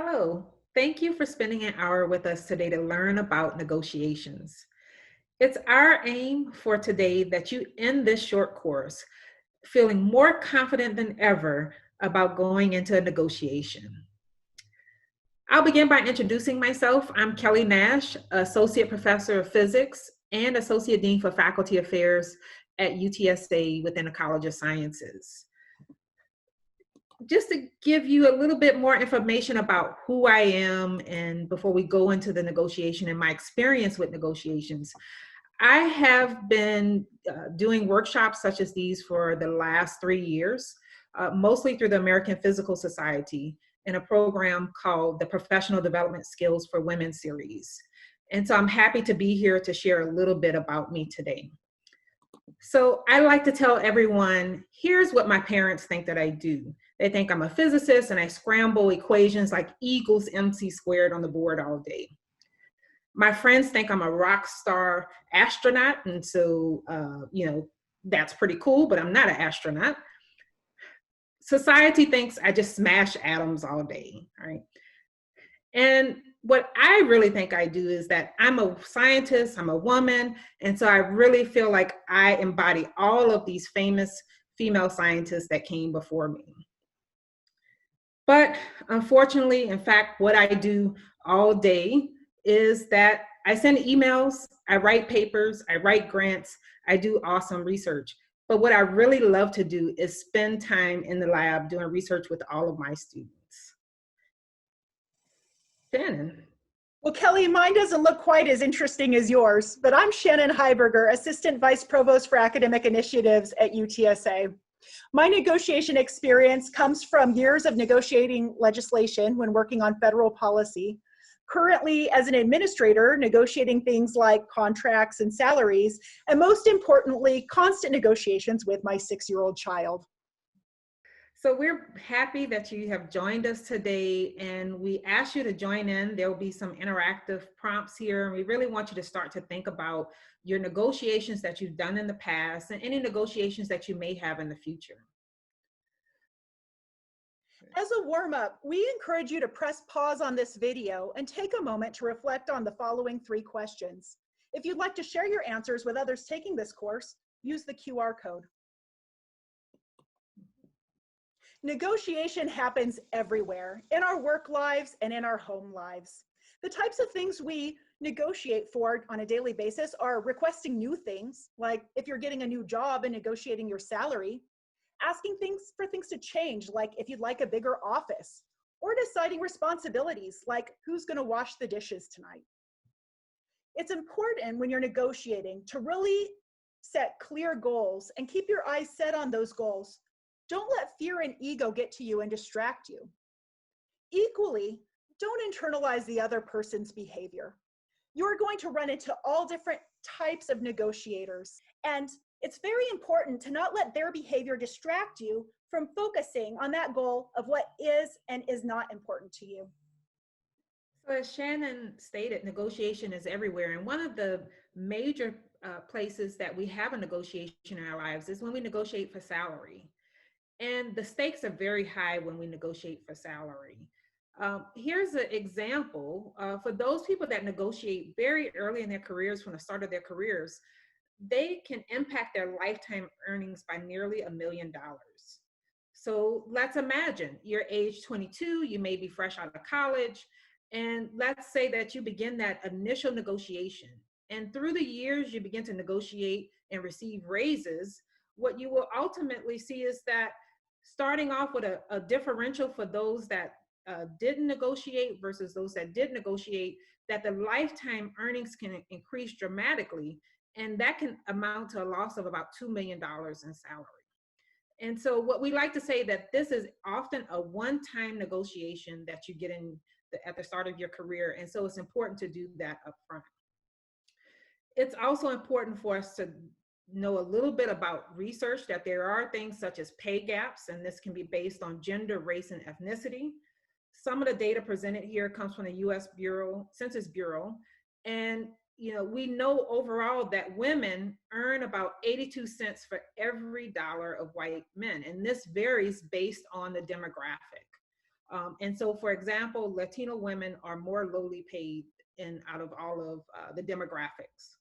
Hello, thank you for spending an hour with us today to learn about negotiations. It's our aim for today that you end this short course feeling more confident than ever about going into a negotiation. I'll begin by introducing myself. I'm Kelly Nash, Associate Professor of Physics and Associate Dean for Faculty Affairs at UTSA within the College of Sciences. Just to give you a little bit more information about who I am and before we go into the negotiation and my experience with negotiations, I have been doing workshops such as these for the last 3 years, mostly through the American Physical Society in a program called the Professional Development Skills for Women series. And so I'm happy to be here to share a little bit about me today. So I like to tell everyone, here's what my parents think that I do. They think I'm a physicist and I scramble equations like E equals MC squared on the board all day. My friends think I'm a rock star astronaut. And so, that's pretty cool, but I'm not an astronaut. Society thinks I just smash atoms all day, right? And what I really think I do is that I'm a scientist, I'm a woman, and so I really feel like I embody all of these famous female scientists that came before me. But unfortunately, in fact, what I do all day is that I send emails, I write papers, I write grants, I do awesome research. But what I really love to do is spend time in the lab doing research with all of my students. Shannon. Well, Kelly, mine doesn't look quite as interesting as yours, but I'm Shannon Heuberger, Assistant Vice Provost for Academic Initiatives at UTSA. My negotiation experience comes from years of negotiating legislation when working on federal policy. Currently, as an administrator, negotiating things like contracts and salaries, and most importantly, constant negotiations with my 6-year-old child. So we're happy that you have joined us today, and we ask you to join in. There will be some interactive prompts here, and we really want you to start to think about your negotiations that you've done in the past and any negotiations that you may have in the future. As a warm-up, we encourage you to press pause on this video and take a moment to reflect on the following 3 questions. If you'd like to share your answers with others taking this course, use the QR code. Negotiation happens everywhere, in our work lives and in our home lives. The types of things we negotiate for on a daily basis are requesting new things, like if you're getting a new job and negotiating your salary, asking for things to change, like if you'd like a bigger office, or deciding responsibilities, like who's going to wash the dishes tonight. It's important when you're negotiating to really set clear goals and keep your eyes set on those goals. Don't let fear and ego get to you and distract you. Equally, don't internalize the other person's behavior. You're going to run into all different types of negotiators, and it's very important to not let their behavior distract you from focusing on that goal of what is and is not important to you. So as Shannon stated, negotiation is everywhere, and one of the major places that we have a negotiation in our lives is when we negotiate for salary. And the stakes are very high when we negotiate for salary. Here's an example. For those people that negotiate very early in their careers, from the start of their careers, they can impact their lifetime earnings by nearly $1 million. So let's imagine you're age 22, you may be fresh out of college, and let's say that you begin that initial negotiation. And through the years, you begin to negotiate and receive raises. What you will ultimately see is that starting off with a differential for those that didn't negotiate versus those that did negotiate, that the lifetime earnings can increase dramatically, and that can amount to a loss of about $2 million in salary. And so what we like to say that this is often a one-time negotiation that you get in at the start of your career, and so it's important to do that up front. It's also important for us to know a little bit about research, that there are things such as pay gaps, and this can be based on gender, race, and ethnicity. Some of the data presented here comes from the U.S. Census Bureau, and we know overall that women earn about 82 cents for every dollar of white men, and this varies based on the demographic. And so, for example, Latino women are more lowly paid out of all of the demographics.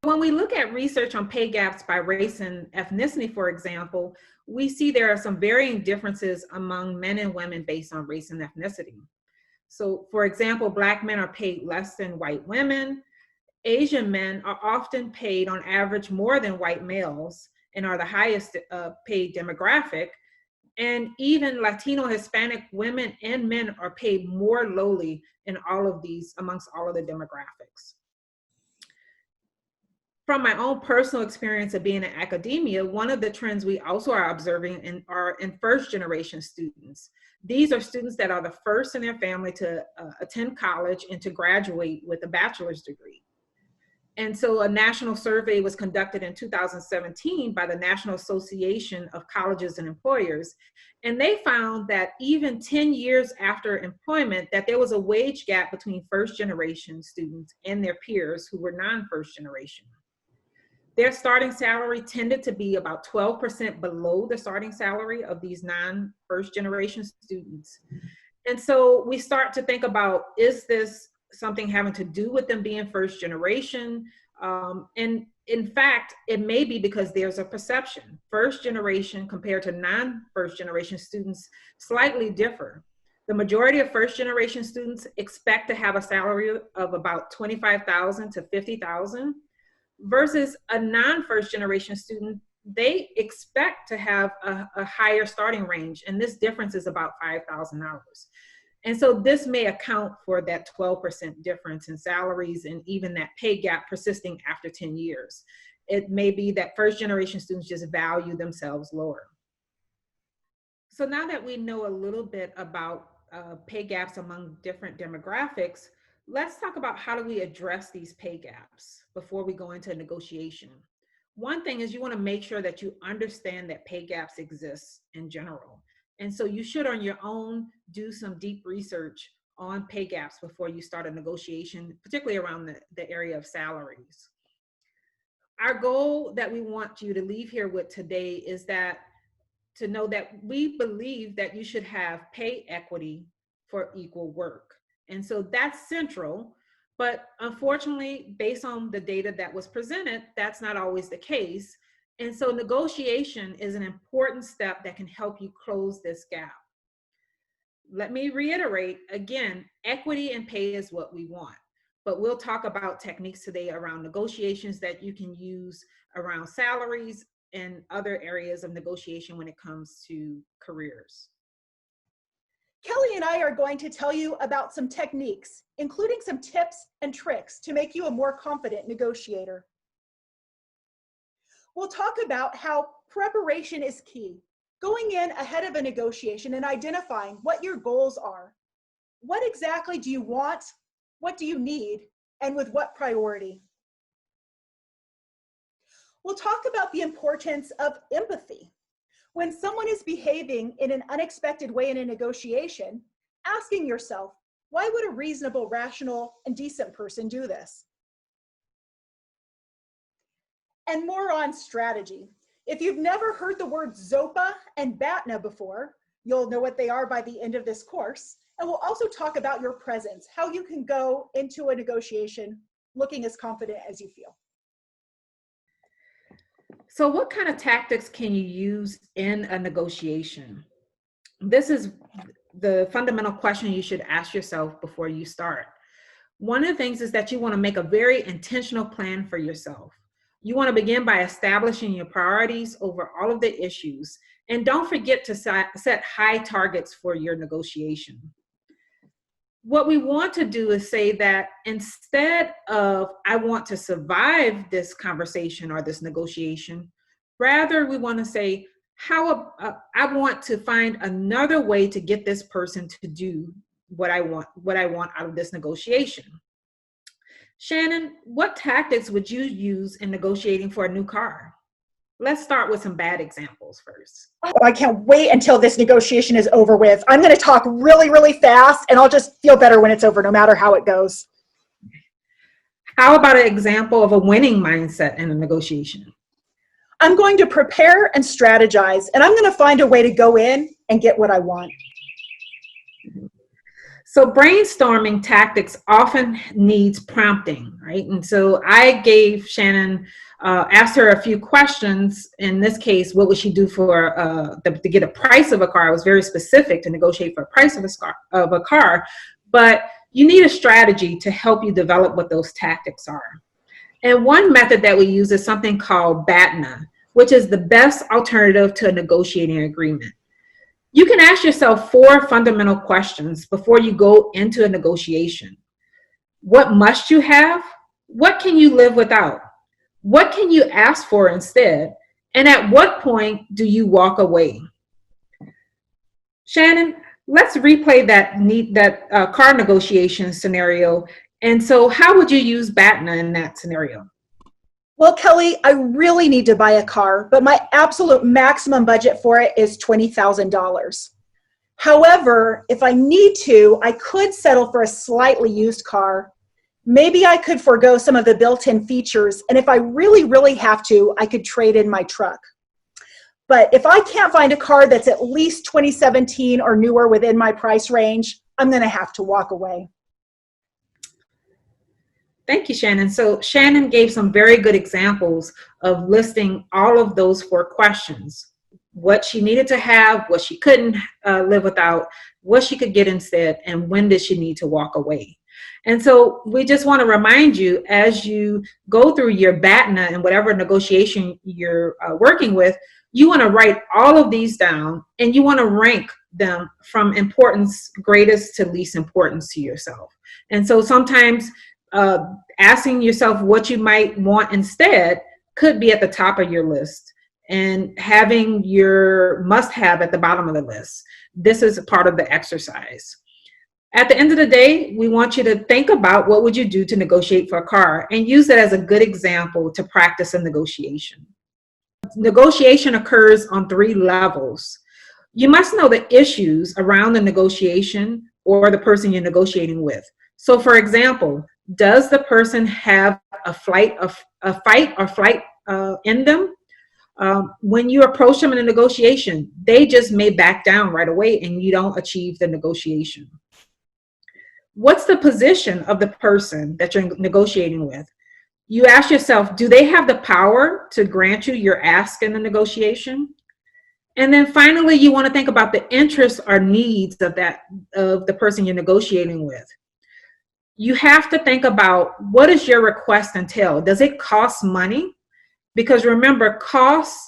When we look at research on pay gaps by race and ethnicity, for example, we see there are some varying differences among men and women based on race and ethnicity. So, for example, Black men are paid less than white women. Asian men are often paid on average more than white males and are the highest paid demographic. And even Latino, Hispanic women and men are paid more lowly in all of these, amongst all of the demographics. From my own personal experience of being in academia, one of the trends we also are observing are in first generation students. These are students that are the first in their family to attend college and to graduate with a bachelor's degree. And so a national survey was conducted in 2017 by the National Association of Colleges and Employers. And they found that even 10 years after employment, that there was a wage gap between first generation students and their peers who were non-first generation. Their starting salary tended to be about 12% below the starting salary of these non-first generation students. And so we start to think about, is this something having to do with them being first generation? And in fact, it may be because there's a perception. First generation compared to non-first generation students slightly differ. The majority of first generation students expect to have a salary of about $25,000 to $50,000 versus a non-first generation student. They expect to have a higher starting range, and this difference is about $5,000. And so this may account for that 12% difference in salaries and even that pay gap persisting after 10 years. It may be that first generation students just value themselves lower. So now that we know a little bit about pay gaps among different demographics, let's talk about how do we address these pay gaps before we go into negotiation. One thing is you want to make sure that you understand that pay gaps exist in general. And so you should on your own do some deep research on pay gaps before you start a negotiation, particularly around the area of salaries. Our goal that we want you to leave here with today is that to know that we believe that you should have pay equity for equal work. And so that's central, but unfortunately, based on the data that was presented, that's not always the case. And so negotiation is an important step that can help you close this gap. Let me reiterate again, equity and pay is what we want, but we'll talk about techniques today around negotiations that you can use around salaries and other areas of negotiation when it comes to careers. Kelly and I are going to tell you about some techniques, including some tips and tricks to make you a more confident negotiator. We'll talk about how preparation is key, going in ahead of a negotiation and identifying what your goals are. What exactly do you want? What do you need? And with what priority? We'll talk about the importance of empathy. When someone is behaving in an unexpected way in a negotiation, asking yourself, why would a reasonable, rational, and decent person do this? And more on strategy. If you've never heard the words ZOPA and BATNA before, you'll know what they are by the end of this course. And we'll also talk about your presence, how you can go into a negotiation looking as confident as you feel. So what kind of tactics can you use in a negotiation? This is the fundamental question you should ask yourself before you start. One of the things is that you want to make a very intentional plan for yourself. You want to begin by establishing your priorities over all of the issues. And don't forget to set high targets for your negotiation. What we want to do is say that instead of, I want to survive this conversation or this negotiation, rather we want to say, I want to find another way to get this person to do what I want out of this negotiation. Shannon, what tactics would you use in negotiating for a new car? Let's start with some bad examples first. Oh, I can't wait until this negotiation is over with. I'm going to talk really, really fast, and I'll just feel better when it's over, no matter how it goes. How about an example of a winning mindset in a negotiation? I'm going to prepare and strategize, and I'm going to find a way to go in and get what I want. So brainstorming tactics often needs prompting, right? And so I gave Shannon, asked her a few questions. In this case, what would she do for to get a price of a car? I was very specific to negotiate for a price of a car, but you need a strategy to help you develop what those tactics are. And one method that we use is something called BATNA, which is the best alternative to a negotiating agreement. You can ask yourself 4 fundamental questions before you go into a negotiation. What must you have? What can you live without? What can you ask for instead? And at what point do you walk away? Shannon, let's replay that car negotiation scenario. And so how would you use BATNA in that scenario? Well, Kelly, I really need to buy a car, but my absolute maximum budget for it is $20,000. However, if I need to, I could settle for a slightly used car. Maybe I could forego some of the built-in features, and if I really, really have to, I could trade in my truck. But if I can't find a car that's at least 2017 or newer within my price range, I'm going to have to walk away. Thank you, Shannon. So Shannon gave some very good examples of listing all of those 4 questions: what she needed to have, what she couldn't live without, what she could get instead, and when did she need to walk away. And so we just want to remind you, as you go through your BATNA and whatever negotiation you're working with, you want to write all of these down, and you want to rank them from importance greatest to least importance to yourself. And so sometimes asking yourself what you might want instead could be at the top of your list, and having your must-have at the bottom of the list. This is a part of the exercise. At the end of the day, we want you to think about what would you do to negotiate for a car, and use that as a good example to practice a negotiation. Negotiation occurs on 3 levels. You must know the issues around the negotiation or the person you're negotiating with. So for example, does the person have a fight or flight in them? When you approach them in a negotiation, they just may back down right away and you don't achieve the negotiation. What's the position of the person that you're negotiating with? You ask yourself, do they have the power to grant you your ask in the negotiation? And then finally, you want to think about the interests or needs of the person you're negotiating with. You have to think about, what does your request entail? Does it cost money? Because remember, cost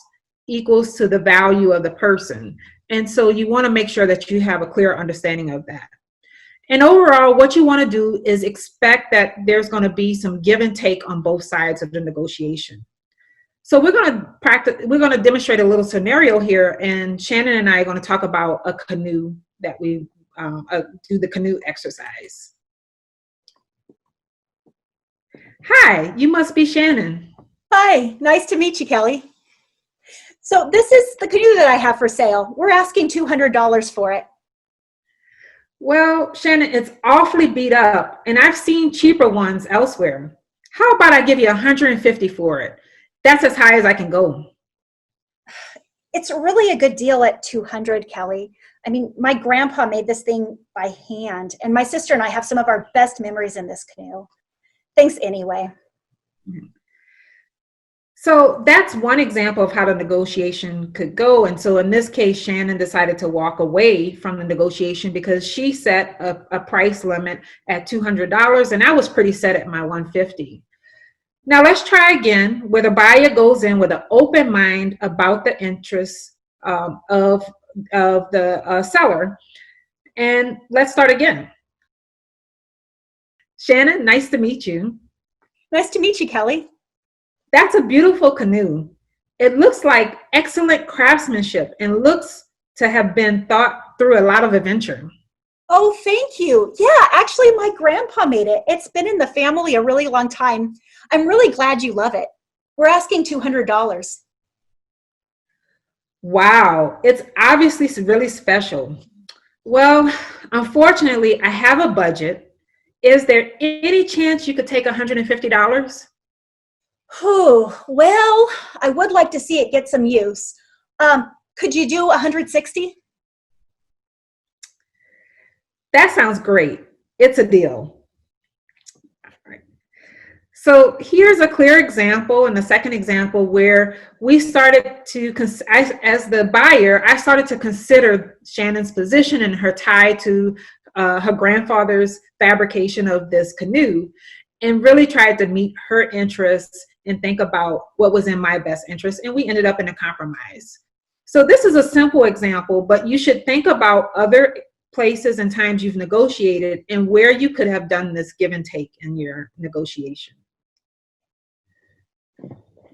equals to the value of the person. And so you want to make sure that you have a clear understanding of that. And overall, what you want to do is expect that there's going to be some give and take on both sides of the negotiation. So we're going to demonstrate a little scenario here, and Shannon and I are going to talk about a canoe that we do the canoe exercise. Hi, you must be Shannon. Hi, nice to meet you, Kelly. So this is the canoe that I have for sale. We're asking $200 for it. Well, Shannon, it's awfully beat up, and I've seen cheaper ones elsewhere. How about I give you $150 for it? That's as high as I can go. It's really a good deal at $200, Kelly. I mean, my grandpa made this thing by hand, and my sister and I have some of our best memories in this canoe. Thanks anyway. So that's one example of how the negotiation could go. And so in this case, Shannon decided to walk away from the negotiation because she set a price limit at $200, and I was pretty set at my $150. Now let's try again, where the buyer goes in with an open mind about the interests of the seller. And let's start again. Shannon, nice to meet you. Nice to meet you, Kelly. That's a beautiful canoe. It looks like excellent craftsmanship and looks to have been thought through a lot of adventure. Oh, thank you. Yeah, actually, my grandpa made it. It's been in the family a really long time. I'm really glad you love it. We're asking $200. Wow, it's obviously really special. Well, unfortunately, I have a budget. Is there any chance you could take $150? Well, I would like to see it get some use. Could you do $160? That sounds great. It's a deal. All right. So here's a clear example and the second example where we started to, as the buyer, I started to consider Shannon's position and her tie to her grandfather's fabrication of this canoe, and really tried to meet her interests and think about what was in my best interest. And we ended up in a compromise. So this is a simple example, but you should think about other places and times you've negotiated and where you could have done this give and take in your negotiation.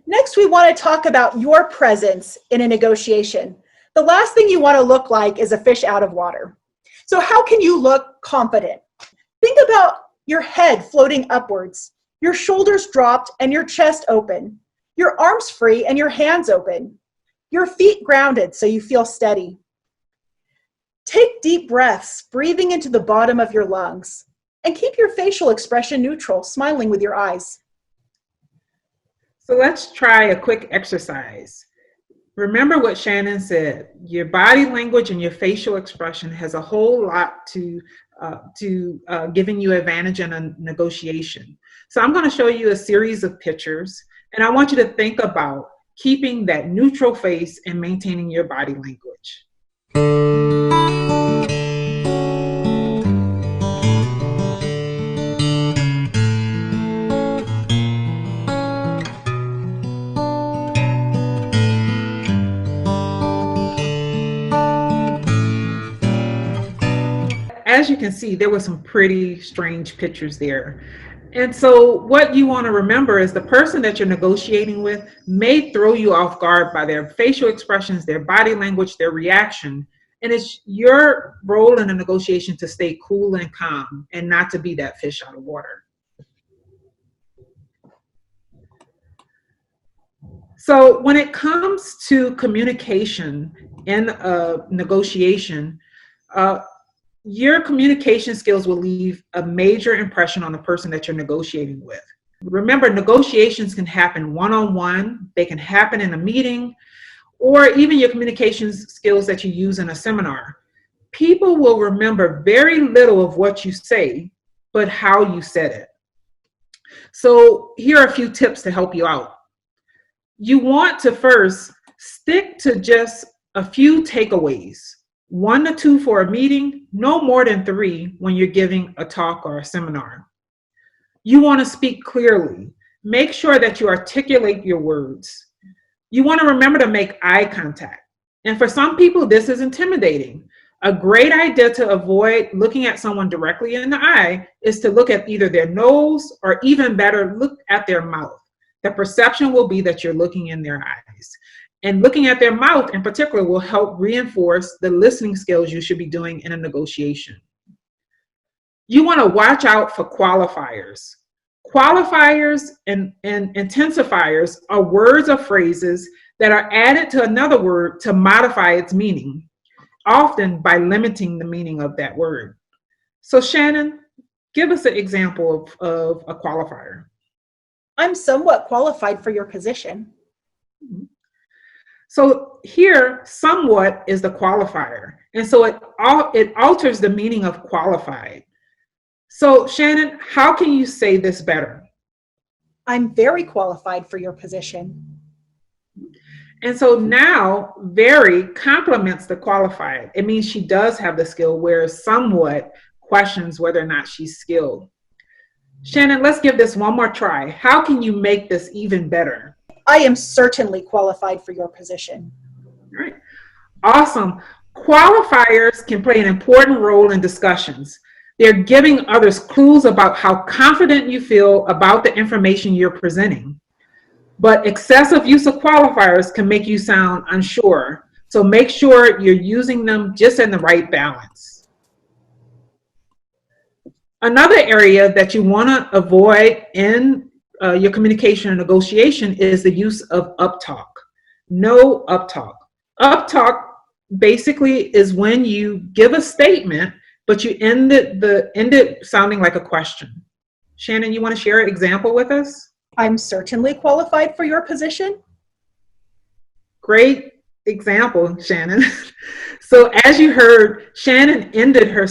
Next, we want to talk about your presence in a negotiation. The last thing you want to look like is a fish out of water. So how can you look confident? Think about your head floating upwards, your shoulders dropped and your chest open, your arms free and your hands open, your feet grounded so you feel steady. Take deep breaths, breathing into the bottom of your lungs, and keep your facial expression neutral, smiling with your eyes. So let's try a quick exercise. Remember what Shannon said. Your body language and your facial expression has a whole lot to giving you advantage in a negotiation. So I'm going to show you a series of pictures, and I want you to think about keeping that neutral face and maintaining your body language. As you can see, there were some pretty strange pictures there. And so what you want to remember is the person that you're negotiating with may throw you off guard by their facial expressions, their body language, their reaction. And it's your role in a negotiation to stay cool and calm and not to be that fish out of water. So when it comes to communication in a negotiation, your communication skills will leave a major impression on the person that you're negotiating with. Remember, negotiations can happen one-on-one, they can happen in a meeting, or even your communications skills that you use in a seminar. People will remember very little of what you say, but how you said it. So here are a few tips to help you out. You want to first stick to just a few takeaways. 1 to 2 for a meeting, no more than 3 when you're giving a talk or a seminar. You want to speak clearly. Make sure that you articulate your words. You want to remember to make eye contact. And for some people, this is intimidating. A great idea to avoid looking at someone directly in the eye is to look at either their nose or, even better, look at their mouth. The perception will be that you're looking in their eyes. And looking at their mouth in particular will help reinforce the listening skills you should be doing in a negotiation. You want to watch out for qualifiers. Qualifiers and intensifiers are words or phrases that are added to another word to modify its meaning, often by limiting the meaning of that word. So Shannon, give us an example of a qualifier. I'm somewhat qualified for your position. So here, somewhat is the qualifier. And so it alters the meaning of qualified. So Shannon, how can you say this better? I'm very qualified for your position. And so now very complements the qualified. It means she does have the skill, whereas somewhat questions whether or not she's skilled. Shannon, let's give this one more try. How can you make this even better? I am certainly qualified for your position. All right. Awesome. Qualifiers can play an important role in discussions. They're giving others clues about how confident you feel about the information you're presenting. But excessive use of qualifiers can make you sound unsure. So make sure you're using them just in the right balance. Another area that you want to avoid in your communication and negotiation is the use of uptalk. No uptalk. Uptalk basically is when you give a statement, but you end it sounding like a question. Shannon, you want to share an example with us? I'm certainly qualified for your position. Great. example, Shannon. So as you heard, Shannon ended her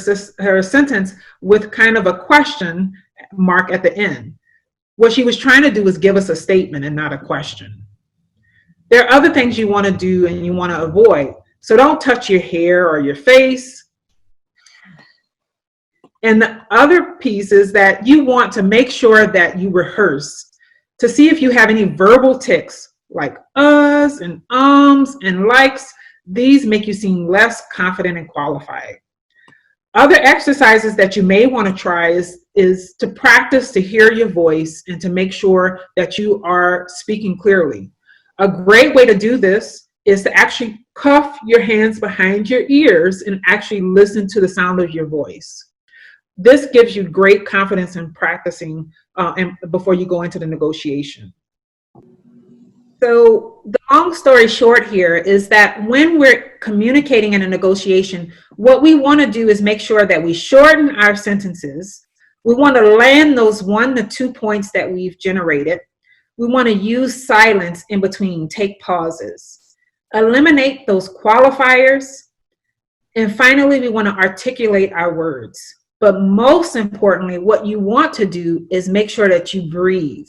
sentence with kind of a question mark at the end. What she was trying to do was give us a statement and not a question. There are other things you want to do and you want to avoid. So don't touch your hair or your face. And the other piece is that you want to make sure that you rehearse to see if you have any verbal tics like us and ums and likes. These make you seem less confident and qualified. Other exercises that you may want to try is to practice to hear your voice and to make sure that you are speaking clearly. A great way to do this is to actually cuff your hands behind your ears and actually listen to the sound of your voice. This gives you great confidence in practicing and before you go into the negotiation. So the long story short here is that when we're communicating in a negotiation, what we want to do is make sure that we shorten our sentences. We want to land those 1 to 2 points that we've generated. We want to use silence in between, take pauses, eliminate those qualifiers, and finally, we want to articulate our words. But most importantly, what you want to do is make sure that you breathe.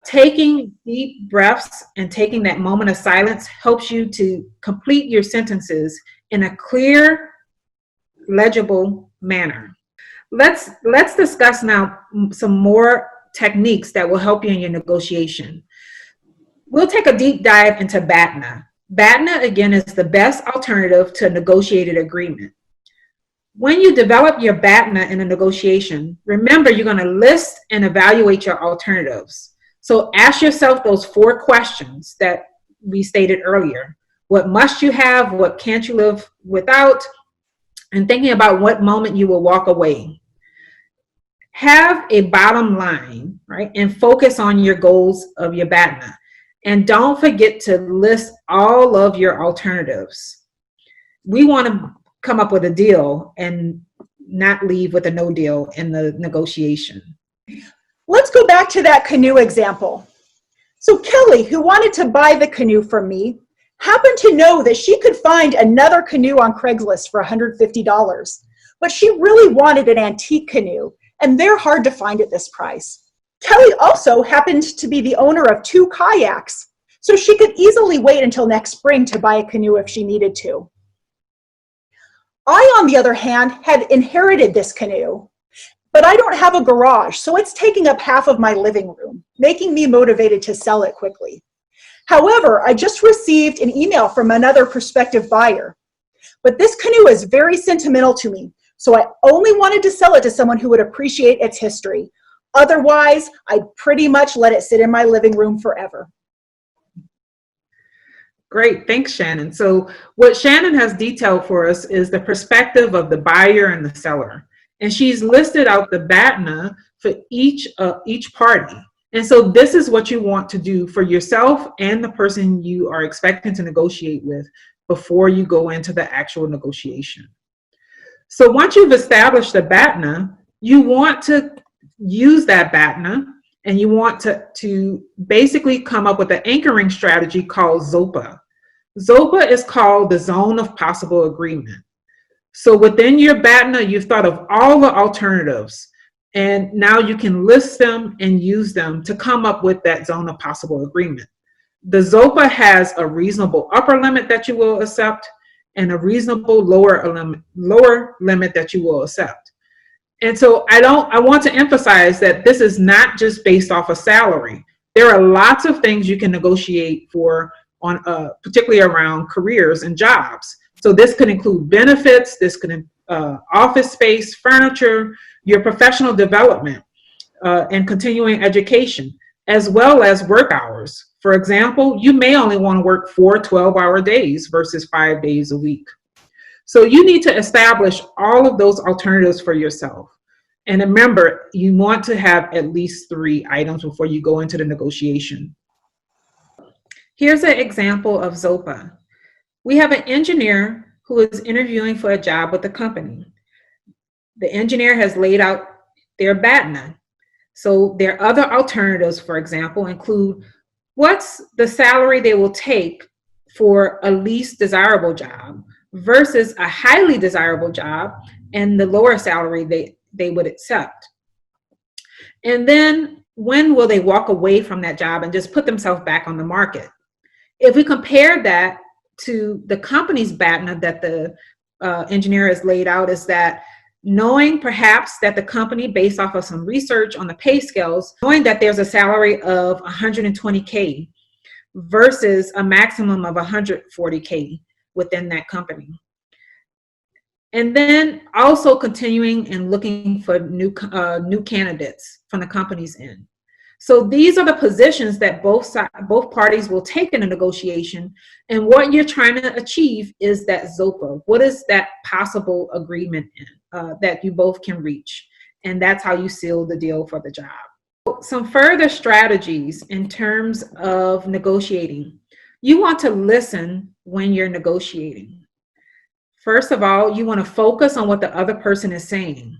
Taking deep breaths and taking that moment of silence helps you to complete your sentences in a clear, legible manner. Let's discuss now some more techniques that will help you in your negotiation. We'll take a deep dive into BATNA. BATNA, again, is the best alternative to a negotiated agreement. When you develop your BATNA in a negotiation, remember you're going to list and evaluate your alternatives. So ask yourself those 4 questions that we stated earlier. What must you have? What can't you live without? And thinking about what moment you will walk away. Have a bottom line, right? And focus on your goals of your BATNA. And don't forget to list all of your alternatives. We want to come up with a deal and not leave with a no deal in the negotiation. Let's go back to that canoe example. So Kelly, who wanted to buy the canoe from me, happened to know that she could find another canoe on Craigslist for $150, but she really wanted an antique canoe, and they're hard to find at this price. Kelly also happened to be the owner of 2 kayaks, so she could easily wait until next spring to buy a canoe if she needed to. I, on the other hand, had inherited this canoe, but I don't have a garage, so it's taking up half of my living room, making me motivated to sell it quickly. However, I just received an email from another prospective buyer, but this canoe is very sentimental to me, so I only wanted to sell it to someone who would appreciate its history. Otherwise, I'd pretty much let it sit in my living room forever. Great, thanks, Shannon. So what Shannon has detailed for us is the perspective of the buyer and the seller. And she's listed out the BATNA for each party. And so this is what you want to do for yourself and the person you are expecting to negotiate with before you go into the actual negotiation. So once you've established the BATNA, you want to use that BATNA and you want to basically come up with an anchoring strategy called ZOPA. ZOPA is called the zone of possible agreement. So within your BATNA, you've thought of all the alternatives, and now you can list them and use them to come up with that zone of possible agreement. The ZOPA has a reasonable upper limit that you will accept and a reasonable lower limit that you will accept. And so I want to emphasize that this is not just based off a salary. There are lots of things you can negotiate for particularly around careers and jobs. So this could include benefits, this could office space, furniture, your professional development, and continuing education, as well as work hours. For example, you may only want to work 4 12-hour days versus 5 days a week. So you need to establish all of those alternatives for yourself. And remember, you want to have at least 3 items before you go into the negotiation. Here's an example of ZOPA. We have an engineer who is interviewing for a job with the company. The engineer has laid out their BATNA. So their other alternatives, for example, include what's the salary they will take for a least desirable job versus a highly desirable job and the lower salary they would accept. And then when will they walk away from that job and just put themselves back on the market? If we compare that to the company's BATNA that the engineer has laid out, is that knowing perhaps that the company, based off of some research on the pay scales, knowing that there's a salary of 120K versus a maximum of 140K within that company. And then also continuing and looking for new candidates from the company's end. So these are the positions that both parties will take in a negotiation. And what you're trying to achieve is that ZOPA. What is that possible agreement that you both can reach? And that's how you seal the deal for the job. Some further strategies in terms of negotiating. You want to listen when you're negotiating. First of all, you want to focus on what the other person is saying.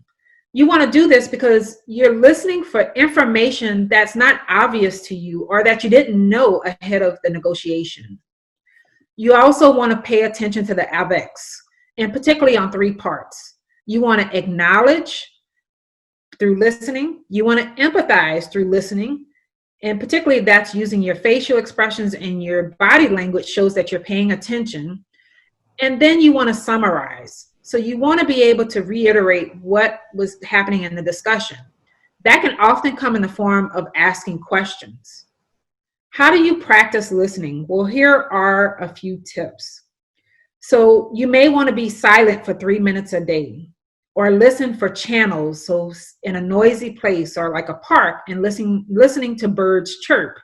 You want to do this because you're listening for information that's not obvious to you or that you didn't know ahead of the negotiation. You also want to pay attention to the ABEX, and particularly on 3 parts. You want to acknowledge through listening. You want to empathize through listening. And particularly that's using your facial expressions and your body language shows that you're paying attention. And then you want to summarize. So you want to be able to reiterate what was happening in the discussion. That can often come in the form of asking questions. How do you practice listening? Well, here are a few tips. So you may want to be silent for 3 minutes a day, or listen for channels. So in a noisy place or like a park, and listening to birds chirp,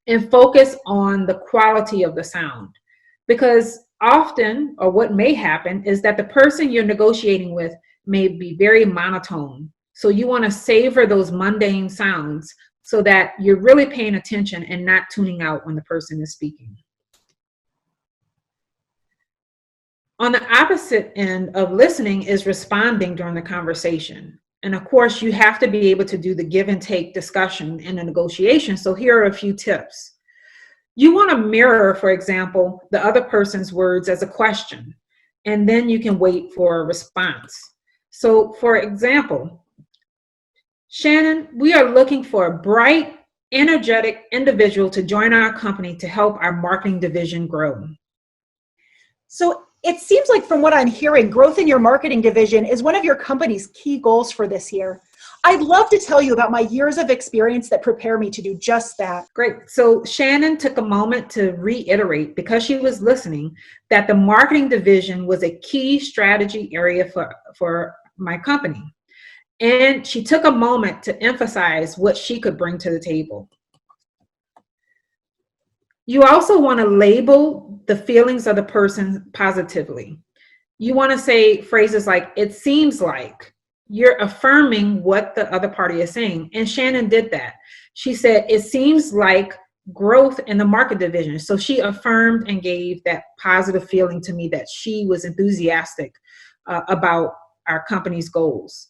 and focus on the quality of the sound. Because often, or what may happen, is that the person you're negotiating with may be very monotone. So you want to savor those mundane sounds so that you're really paying attention and not tuning out when the person is speaking. On the opposite end of listening is responding during the conversation. And of course, you have to be able to do the give and take discussion in a negotiation. So here are a few tips. You want to mirror, for example, the other person's words as a question, and then you can wait for a response. So for example, Shannon, we are looking for a bright, energetic individual to join our company to help our marketing division grow. So it seems like from what I'm hearing, growth in your marketing division is one of your company's key goals for this year. I'd love to tell you about my years of experience that prepare me to do just that. Great. So Shannon took a moment to reiterate, because she was listening, that the marketing division was a key strategy area for my company. And she took a moment to emphasize what she could bring to the table. You also want to label the feelings of the person positively. You want to say phrases like, it seems like. You're affirming what the other party is saying. And Shannon did that. She said, it seems like growth in the market division. So she affirmed and gave that positive feeling to me that she was enthusiastic about our company's goals.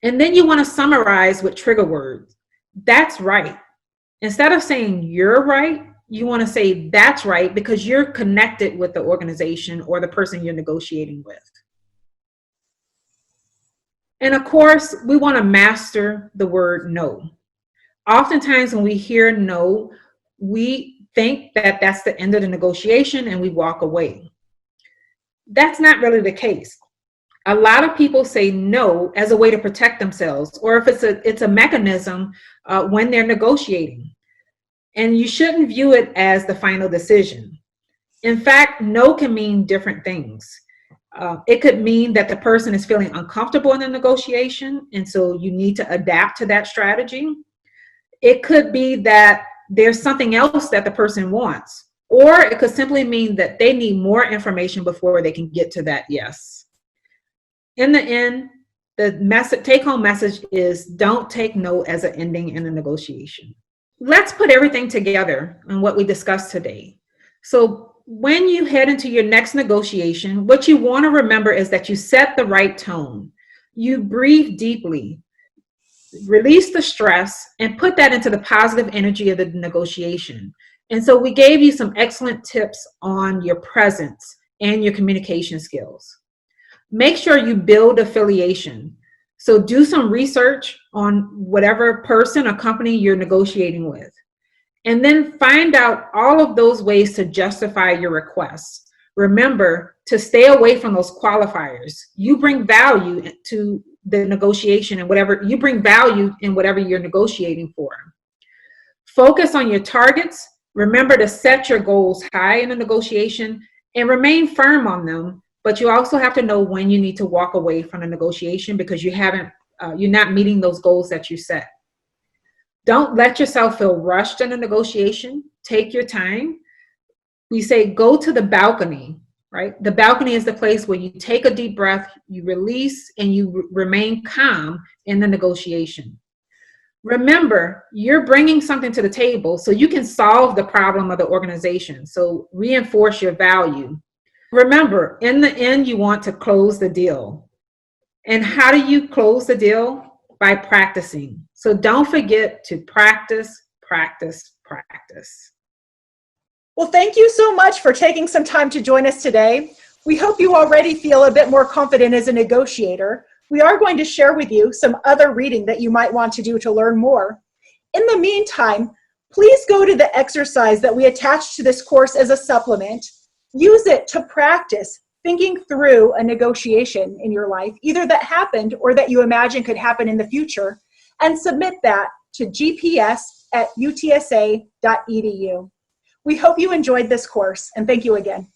And then you want to summarize with trigger words. That's right. Instead of saying you're right, you want to say that's right, because you're connected with the organization or the person you're negotiating with. And of course, we want to master the word no. Oftentimes when we hear no, we think that that's the end of the negotiation and we walk away. That's not really the case. A lot of people say no as a way to protect themselves, or if it's a mechanism when they're negotiating. And you shouldn't view it as the final decision. In fact, no can mean different things. It could mean that the person is feeling uncomfortable in the negotiation, and so you need to adapt to that strategy. It could be that there's something else that the person wants, or it could simply mean that they need more information before they can get to that yes. In the end, the take-home message is don't take no as an ending in a negotiation. Let's put everything together in what we discussed today. So when you head into your next negotiation, what you want to remember is that you set the right tone. You breathe deeply, release the stress, and put that into the positive energy of the negotiation. And so we gave you some excellent tips on your presence and your communication skills. Make sure you build affiliation. So do some research on whatever person or company you're negotiating with. And then find out all of those ways to justify your requests. Remember to stay away from those qualifiers. You bring value to the negotiation and whatever you bring value in whatever you're negotiating for. Focus on your targets. Remember to set your goals high in a negotiation and remain firm on them. But you also have to know when you need to walk away from a negotiation because you're not meeting those goals that you set. Don't let yourself feel rushed in a negotiation. Take your time. We say go to the balcony, right? The balcony is the place where you take a deep breath, you release, and you remain calm in the negotiation. Remember, you're bringing something to the table so you can solve the problem of the organization. So reinforce your value. Remember, in the end, you want to close the deal. And how do you close the deal? By practicing. So don't forget to practice, practice, practice. Well, thank you so much for taking some time to join us today. We hope you already feel a bit more confident as a negotiator. We are going to share with you some other reading that you might want to do to learn more. In the meantime, please go to the exercise that we attached to this course as a supplement. Use it to practice thinking through a negotiation in your life, either that happened or that you imagine could happen in the future, and submit that to gps@utsa.edu. We hope you enjoyed this course, and thank you again.